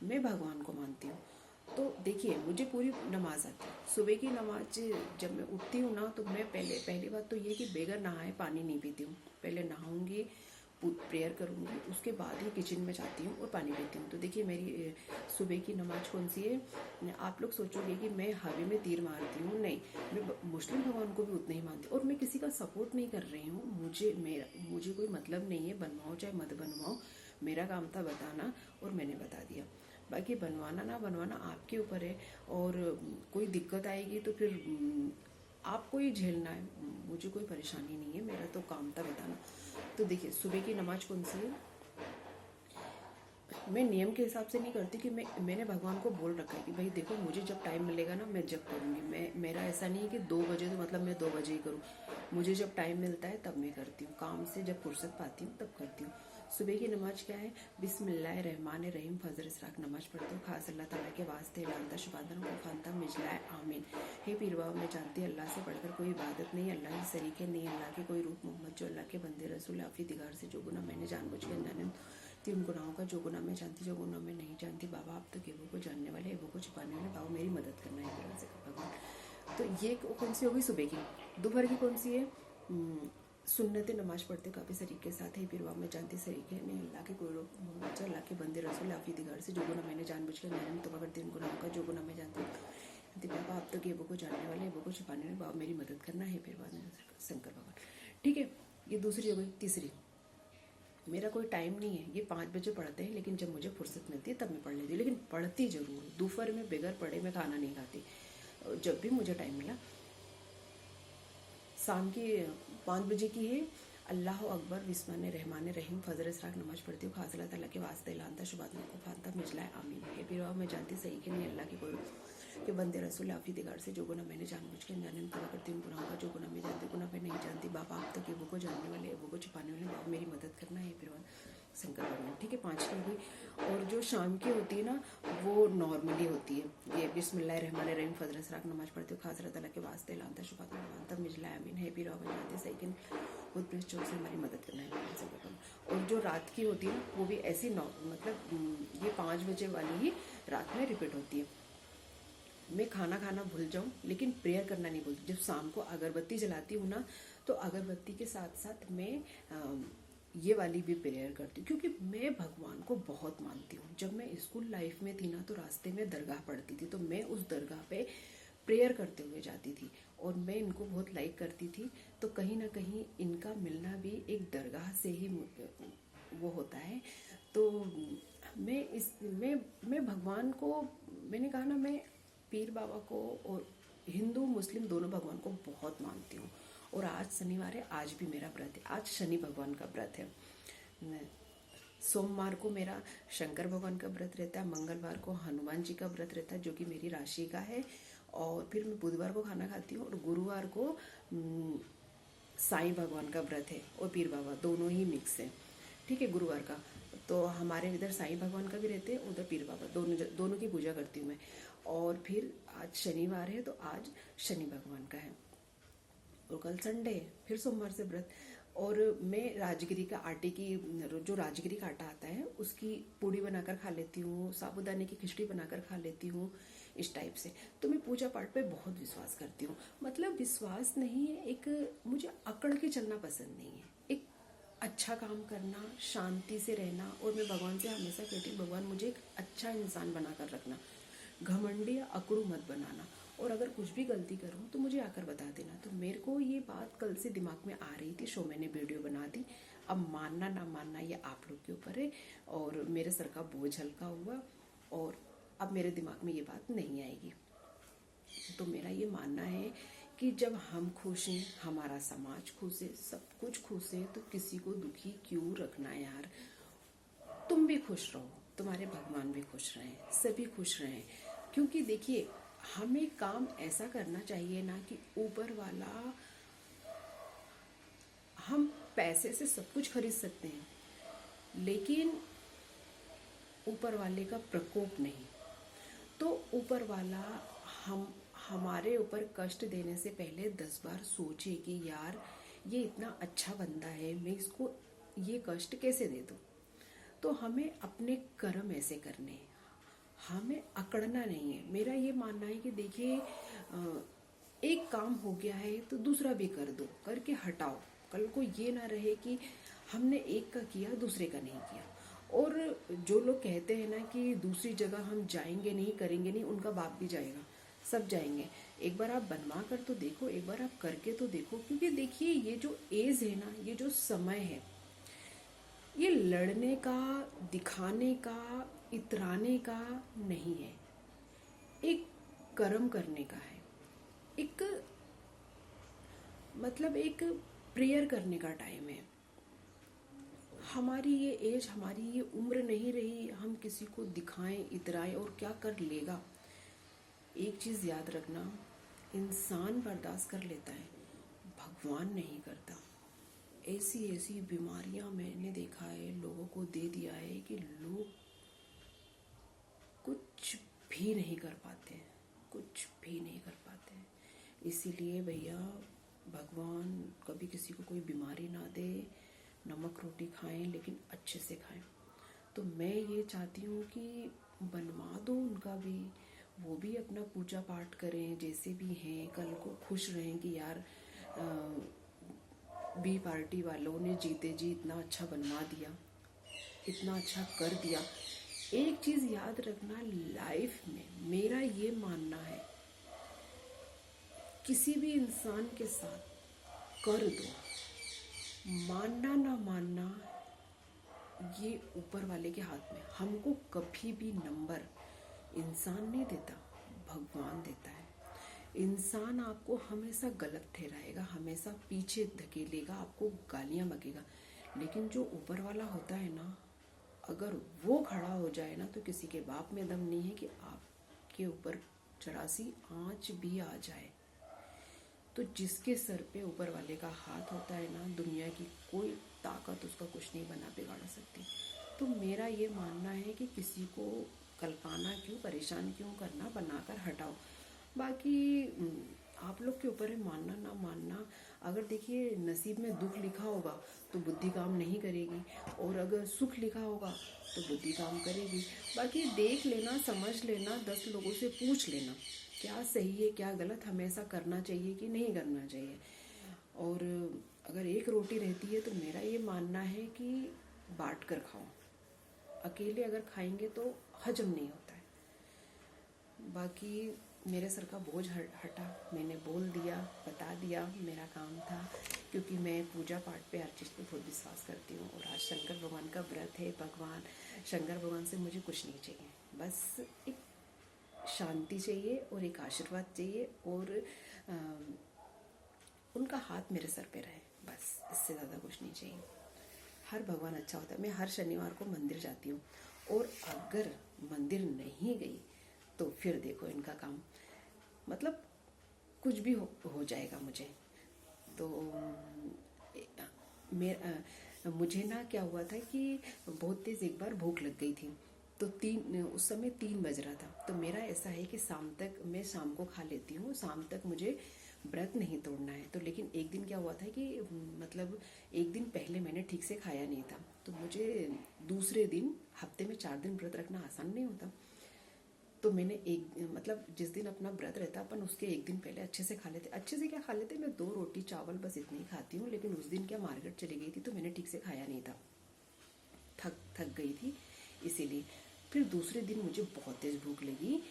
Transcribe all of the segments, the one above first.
मैं भगवान को मानती हूँ। तो देखिए मुझे पूरी नमाज आती है। सुबह की नमाज जब मैं उठती हूँ ना, तो मैं पहली बात तो ये कि बगैर नहाए पानी नहीं पीती हूँ। पहले नहाऊंगी, प्रेयर करूंगी, उसके बाद ही किचन में जाती हूँ और पानी पीती हूँ। तो देखिए मेरी सुबह की नमाज कौन सी है। आप लोग सोचोगे कि मैं हवा में तीर मारती हूँ, नहीं, मैं मुस्लिम भगवान को भी उतना ही मानती हूँ। और मैं किसी का सपोर्ट नहीं कर रही हूँ, मुझे कोई मतलब नहीं है, बनवाओ चाहे मत बनवाओ। मेरा काम था बताना और मैंने बता दिया। बाकी बनवाना ना बनवाना आपके ऊपर है। और कोई दिक्कत आएगी तो फिर आपको ही झेलना है, मुझे कोई परेशानी नहीं है, मेरा तो काम था बताना। तो देखिए सुबह की नमाज कौन सी है, मैं नियम के हिसाब से नहीं करती कि मैंने भगवान को बोल रखा है कि भाई देखो मुझे जब टाइम मिलेगा ना मैं जब करूँगी। मेरा ऐसा नहीं है कि 2 बजे तो मतलब मैं 2 बजे ही करूँ। मुझे जब टाइम मिलता है तब मैं करती हूँ, काम से जब फुर्सत पाती हूँ तब करती हूँ। सुबह की नमाज क्या है, बिस्मिल्लाहिर्रहमानिर्रहीम फजर इसराक नमाज पढ़ती हूँ। खास अल्लाह ताला के वास्ते लानता शुबादन को फानता मिजलाए आमीन। हे पीर बाबा, मैं जानती अल्लाह से बढ़कर कोई इबादत नहीं, अल्लाह ही शरीक है, नहीं अल्लाह के कोई रूप, मोहम्मद जो अल्लाह के बंदे रसूल आफी दिगार से जो गुना मैंने जानबूझ के अनजाने उन गुनाहों का, जो गुना मैं जानती जो गुना मैं नहीं जानती। बाबा आप तो गेबों को जानने वाले, एबों को छिपाने वाले, बाबा मेरी मदद करना है फिर से भगवान। तो ये कौन सी होगी सुबह की। दोपहर की कौन सी है, सुन्नत नमाज पढ़ते काफ़ी सरीके के साथ है। फिर मैं जानती सरीके नहीं, अल्लाह के कोई लोग, अल्लाह के बंदे रसूल आफी दिगार से जो गुना मैंने जानबूझ के अनजाने में तोबा करती उन गुनाहों का, जो गुना मैं जानती बाबा आप तो गेबों को जानने वाले, एबों को छिपाने वाले, बाबा मेरी मदद करना है फिर शंकर भगवान। ठीक है, ये दूसरी हो गई। तीसरी, मेरा कोई टाइम नहीं है, ये 5 बजे पढ़ते हैं, लेकिन जब मुझे फुर्सत मिलती है तब मैं पढ़ लेती हूँ, लेकिन पढ़ती जरूर। दोपहर में बगैर पढ़े मैं खाना नहीं खाती, जब भी मुझे टाइम मिला। शाम की 5 बजे की है, अल्लाह अकबर बिस्मिल्लाह रहमान रहीम फजर इसराक नमाज पढ़ती हूँ। खास अल्लाह ताला के वास्ते लानता शुबादन को फानता मिजलाए आमीन। है फिर मैं जानती सही कि नहीं, अल्लाह की कोई के बंदे रसूल आफी दिगार से जो गुना मैंने जानबूझ के अनजाने में तोबा करती हूँ गुनाहों का, जो गुना मैं जानती गुना मैं नहीं जानती। बाबा आप तो गेबों को जानने वाले, एबों को छिपाने वाले, बाबा मेरी मदद करना है फिर शंकर भगवान। ठीक है, 5 की हुई। और जो शाम की होती है ना, वो नॉर्मली होती है। ये बिस्मिल्लाहिर्रहमानिर्रहीम फजर इसराक नमाज पढ़ती हूँ। खास अल्लाह ताला के वास्ते लानता शुबादन लानता मिजलाए आमीन। है फिर जानते सही कि खुद प्रेस चौक से हमारी मदद करना है शंकर भगवान। और जो रात की होती है ना, वो भी ऐसी मतलब ये 5 बजे वाली ही रात में रिपीट होती है। मैं खाना खाना भूल जाऊं लेकिन प्रेयर करना नहीं भूलती। जब शाम को अगरबत्ती जलाती हूँ ना, तो अगरबत्ती के साथ साथ मैं ये वाली भी प्रेयर करती हूँ, क्योंकि मैं भगवान को बहुत मानती हूँ। जब मैं स्कूल लाइफ में थी ना, तो रास्ते में दरगाह पड़ती थी, तो मैं उस दरगाह पे प्रेयर करते हुए जाती थी और मैं इनको बहुत लाइक करती थी। तो कहीं ना कहीं इनका मिलना भी एक दरगाह से ही वो होता है। तो मैं भगवान को, मैंने कहा ना, मैं पीर बाबा को और हिंदू मुस्लिम दोनों भगवान को बहुत मानती हूँ। और आज शनिवार है, आज भी मेरा व्रत है, आज शनि भगवान का व्रत है। सोमवार को मेरा शंकर भगवान का व्रत रहता है, मंगलवार को हनुमान जी का व्रत रहता है जो कि मेरी राशि का है, और फिर मैं बुधवार को खाना खाती हूँ, और गुरुवार को साईं भगवान का व्रत है और पीर बाबा दोनों ही मिक्स है। ठीक है, गुरुवार का तो हमारे इधर साईं भगवान का भी रहते हैं, उधर पीर बाबा, दोनों की पूजा करती हूँ मैं। और फिर आज शनिवार है तो आज शनि भगवान का है, और कल संडे है, फिर सोमवार से व्रत। और मैं राजगिरी का आटे की, जो राजगिरी का आटा आता है उसकी पूड़ी बनाकर खा लेती हूँ, साबूदाने की खिचड़ी बनाकर खा लेती हूँ, इस टाइप से। तो मैं पूजा पाठ पे बहुत विश्वास करती हूँ। मतलब विश्वास नहीं है, एक मुझे अकड़ के चलना पसंद नहीं है, एक अच्छा काम करना, शांति से रहना। और मैं भगवान से हमेशा कहती हूँ, भगवान मुझे एक अच्छा इंसान बनाकर रखना, घमंडी या अकड़ू मत बनाना। और अगर कुछ भी गलती करूँ तो मुझे आकर बता देना। तो मेरे को ये बात कल से दिमाग में आ रही थी, शो मैंने वीडियो बना दी। अब मानना ना मानना ये आप लोग के ऊपर है, और मेरे सर का बोझ हल्का हुआ, और अब मेरे दिमाग में ये बात नहीं आएगी। तो मेरा ये मानना है कि जब हम खुश हैं, हमारा समाज खुश है, सब कुछ खुश है, तो किसी को दुखी क्यों रखना यार। तुम भी खुश रहो, तुम्हारे भगवान भी खुश रहें, सभी खुश रहें। क्योंकि देखिए, हमें काम ऐसा करना चाहिए ना कि ऊपर वाला, हम पैसे से सब कुछ खरीद सकते हैं लेकिन ऊपर वाले का प्रकोप नहीं। तो ऊपर वाला हमारे ऊपर कष्ट देने से पहले 10 बार सोचे कि यार ये इतना अच्छा बंदा है, मैं इसको ये कष्ट कैसे दे दूं। तो हमें अपने कर्म ऐसे करने हैं, हमें अकड़ना नहीं है। मेरा ये मानना है कि देखिए एक काम हो गया है तो दूसरा भी कर दो, करके हटाओ। कल को ये ना रहे कि हमने एक का किया दूसरे का नहीं किया। और जो लोग कहते हैं ना कि दूसरी जगह हम जाएंगे नहीं, करेंगे नहीं, उनका बाप भी जाएगा, सब जाएंगे। एक बार आप बनवा कर तो देखो, एक बार आप करके तो देखो। क्योंकि देखिए ये जो एज है ना, ये जो समय है, ये लड़ने का, दिखाने का, इतराने का नहीं है, एक कर्म करने का है। एक मतलब एक प्रेयर करने का टाइम है। हमारी ये एज, हमारी ये उम्र नहीं रही हम किसी को दिखाएं, इतराएं और क्या कर लेगा। एक चीज़ याद रखना, इंसान बर्दाश्त कर लेता है, भगवान नहीं करता। ऐसी ऐसी बीमारियां मैंने देखा है, लोगों को दे दिया है कि लोग कुछ भी नहीं कर पाते हैं, कुछ भी नहीं कर पाते हैं। इसीलिए भैया भगवान कभी किसी को कोई बीमारी ना दे। नमक रोटी खाएं लेकिन अच्छे से खाएं। तो मैं ये चाहती हूँ कि बनवा दो उनका भी, वो भी अपना पूजा पाठ करें जैसे भी हैं, कल को खुश रहें कि यार बी पार्टी वालों ने जीते जी इतना अच्छा बनवा दिया, इतना अच्छा कर दिया। एक चीज़ याद रखना लाइफ में, मेरा ये मानना है, किसी भी इंसान के साथ कर दो, मानना ना मानना ये ऊपर वाले के हाथ में। हमको कभी भी नंबर इंसान नहीं देता, भगवान देता है। इंसान आपको हमेशा गलत ठहराएगा, हमेशा पीछे धकेलेगा, आपको गालियाँ बकेगा। लेकिन जो ऊपर वाला होता है ना, अगर वो खड़ा हो जाए ना, तो किसी के बाप में दम नहीं है कि आपके ऊपर 84 आँच भी आ जाए। तो जिसके सर पे ऊपर वाले का हाथ होता है ना, दुनिया की कोई ताकत उसका कुछ नहीं बना बिगाड़ सकती। तो मेरा ये मानना है कि किसी को कल्पना क्यों, परेशान क्यों करना, बनाकर हटाओ। बाकी आप लोग के ऊपर है मानना ना मानना। अगर देखिए नसीब में दुख लिखा होगा तो बुद्धि काम नहीं करेगी, और अगर सुख लिखा होगा तो बुद्धि काम करेगी। बाकी देख लेना, समझ लेना, 10 लोगों से पूछ लेना क्या सही है क्या गलत, हमें ऐसा करना चाहिए कि नहीं करना चाहिए। और अगर एक रोटी रहती है तो मेरा ये मानना है कि बांट कर खाओ। अकेले अगर खाएंगे तो हजम नहीं होता है। बाकी मेरे सर का बोझ हटा, मैंने बोल दिया, बता दिया, मेरा काम था। क्योंकि मैं पूजा पाठ पे, हर चीज़ पे बहुत विश्वास करती हूँ। और आज शंकर भगवान का व्रत है। भगवान शंकर भगवान से मुझे कुछ नहीं चाहिए, बस एक शांति चाहिए और एक आशीर्वाद चाहिए, और उनका हाथ मेरे सर पे रहे, बस इससे ज़्यादा कुछ नहीं चाहिए। हर भगवान अच्छा होता है। मैं हर शनिवार को मंदिर जाती हूँ, और अगर मंदिर नहीं गई तो फिर देखो इनका काम, मतलब कुछ भी हो जाएगा मुझे। तो मुझे ना क्या हुआ था कि बहुत तेज़ एक बार भूख लग गई थी। तो उस समय 3 बज रहा था। तो मेरा ऐसा है कि मैं शाम को खा लेती हूँ, शाम तक मुझे व्रत नहीं तोड़ना है। तो लेकिन एक दिन क्या हुआ था कि मतलब एक दिन पहले मैंने ठीक से खाया नहीं था। तो मुझे दूसरे दिन, हफ्ते में 4 दिन व्रत रखना आसान नहीं होता। तो मैंने मतलब जिस दिन अपना व्रत रहता अपन उसके एक दिन पहले अच्छे से खा लेते। अच्छे से क्या खा लेते, मैं 2 रोटी चावल बस इतनी ही खाती हूँ। लेकिन उस दिन क्या मार्केट चली गई थी तो मैंने ठीक से खाया नहीं था, थक गई थी इसीलिए। फिर दूसरे दिन मुझे बहुत तेज़ भूख लगी,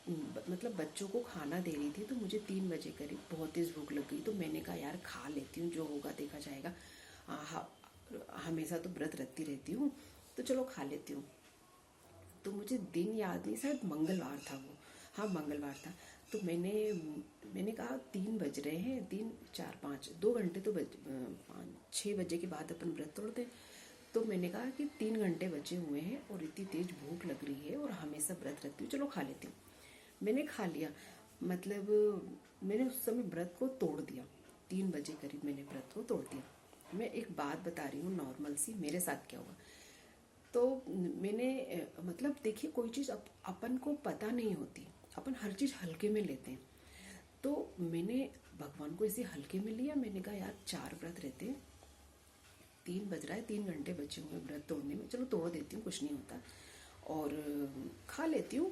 मतलब बच्चों को खाना दे रही थी, तो मुझे 3 बजे करीब बहुत तेज़ भूख लग गई। तो मैंने कहा यार खा लेती हूँ, जो होगा देखा जाएगा। हमेशा तो व्रत रखती रहती हूँ, तो चलो खा लेती हूँ। तो मुझे दिन याद नहीं, शायद मंगलवार था वो, हाँ मंगलवार था। तो मैंने कहा 3 बज रहे हैं, 3 4 5 2 घंटे तो 6 बजे के बाद अपन व्रत तोड़ते हैं। तो मैंने कहा कि 3 घंटे बचे हुए हैं और इतनी तेज भूख लग रही है और हमेशा व्रत रखती हूँ, चलो खा लेती हूँ। मैंने खा लिया, मतलब मैंने उस समय व्रत को तोड़ दिया। 3 बजे करीब मैंने व्रत को तोड़ दिया। मैं एक बात बता रही हूँ नॉर्मल सी, मेरे साथ क्या हुआ। तो मैंने मतलब देखिए कोई चीज़ अपन को पता नहीं होती, अपन हर चीज़ हल्के में लेते हैं। तो मैंने भगवान को इसे हल्के में लिया। मैंने कहा यार 4 व्रत रहते हैं, 3 बज रहा है, 3 घंटे बचे हुए व्रत तोड़ने में, चलो तोड़ देती हूँ, कुछ नहीं होता। और खा लेती हूँ,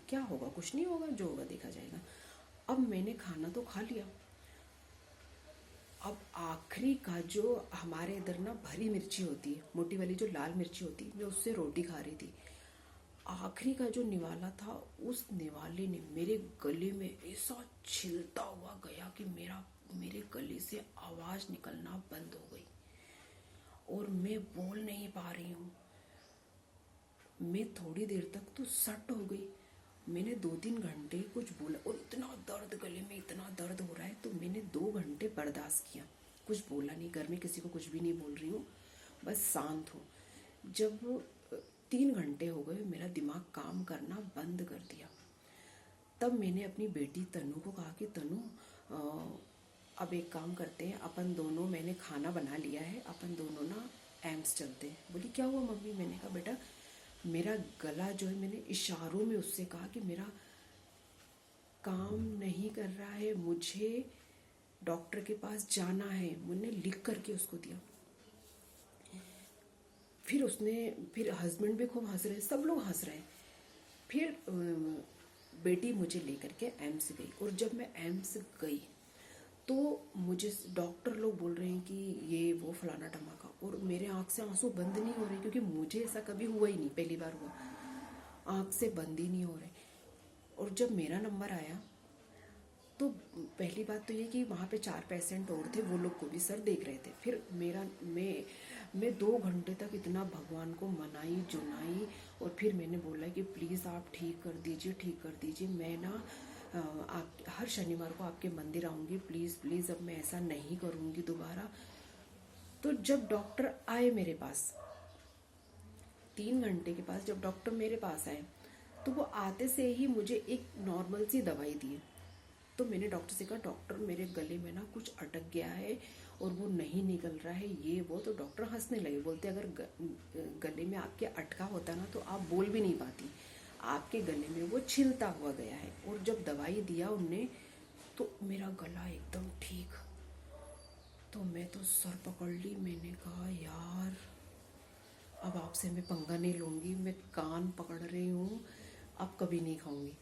क्या होगा, कुछ नहीं होगा, जो होगा देखा जाएगा। अब मैंने खाना तो खा लिया। अब आखिरी का जो हमारे इधर ना भरी मिर्ची होती है, मोटी वाली जो लाल मिर्ची होती है, मैं उससे रोटी खा रही थी। आखिरी का जो निवाला था, उस निवाले ने मेरे गले में ऐसा छिलता हुआ गया कि मेरे गले से आवाज निकलना बंद हो गई और मैं बोल नहीं पा रही हूँ। मैं थोड़ी देर तक तो सट हो गई। मैंने 2-3 घंटे कुछ बोला और इतना दर्द, गले में इतना दर्द हो रहा है, तो मैंने 2 घंटे बर्दाश्त किया, कुछ बोला नहीं, घर में किसी को कुछ भी नहीं बोल रही हूँ, बस शांत हूँ। जब 3 घंटे हो गए, मेरा दिमाग काम करना बंद कर दिया। तब मैंने अपनी बेटी तनु को कहा कि तनु, अब एक काम करते हैं, अपन दोनों, मैंने खाना बना लिया है, अपन दोनों ना एम्स चलते हैं। बोली क्या हुआ मम्मी? मैंने कहा बेटा, मेरा गला जो है, मैंने इशारों में उससे कहा कि मेरा काम नहीं कर रहा है, मुझे डॉक्टर के पास जाना है। मैंने लिख करके उसको दिया। फिर हस्बैंड भी खूब हंस रहे, सब लोग हंस रहे हैं। फिर बेटी मुझे लेकर के एम्स गई, और जब मैं एम्स गई तो मुझे डॉक्टर लोग बोल रहे हैं कि ये वो फलाना टमाका, और मेरे आँख से आंसू बंद नहीं हो रहे, क्योंकि मुझे ऐसा कभी हुआ ही नहीं, पहली बार हुआ, आँख से बंद ही नहीं हो रहे। और जब मेरा नंबर आया तो पहली बात तो ये कि वहाँ पे 4 पेशेंट और थे, वो लोग को भी सर देख रहे थे। फिर मैं 2 घंटे तक इतना भगवान को मनाई जुनाई, और फिर मैंने बोला कि प्लीज़ आप ठीक कर दीजिए, ठीक कर दीजिए, मैं ना आप हर शनिवार को आपके मंदिर आऊँगी, प्लीज़ प्लीज़, अब मैं ऐसा नहीं करूँगी दोबारा। तो जब डॉक्टर आए मेरे पास, 3 घंटे के पास जब डॉक्टर मेरे पास आए, तो वो आते से ही मुझे एक नॉर्मल सी दवाई दी। तो मैंने डॉक्टर से कहा, डॉक्टर मेरे गले में ना कुछ अटक गया है और वो नहीं निकल रहा है, ये वो। तो डॉक्टर हंसने लगे, बोलते अगर गले में आपके अटका होता ना तो आप बोल भी नहीं पाती, आपके गले में वो छिलता हुआ गया है। और जब दवाई दिया उनने, तो मेरा गला एकदम ठीक। तो मैं तो सर पकड़ ली, मैंने कहा यार अब आपसे मैं पंगा नहीं लूँगी, मैं कान पकड़ रही हूँ, अब कभी नहीं खाऊंगी।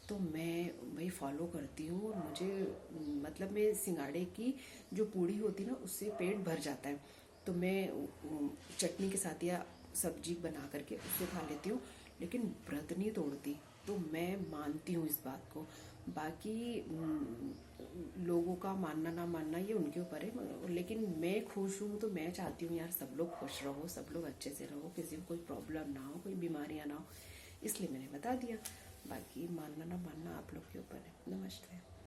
तो मैं भाई फॉलो करती हूँ, और मुझे मतलब मैं सिंगाड़े की जो पूड़ी होती ना, उससे पेट भर जाता है, तो मैं चटनी के साथ या सब्जी बना करके उससे खा लेती हूँ, लेकिन व्रत नहीं तोड़ती। तो मैं मानती हूँ इस बात को। बाकी लोगों का मानना ना मानना ये उनके ऊपर है, लेकिन मैं खुश हूँ तो मैं चाहती हूँ यार सब लोग खुश रहो, सब लोग अच्छे से रहो, किसी को कोई प्रॉब्लम ना हो, कोई बीमारियाँ ना हो, इसलिए मैंने बता दिया। बाकी मानना ना मानना आप लोग के ऊपर है। नमस्ते।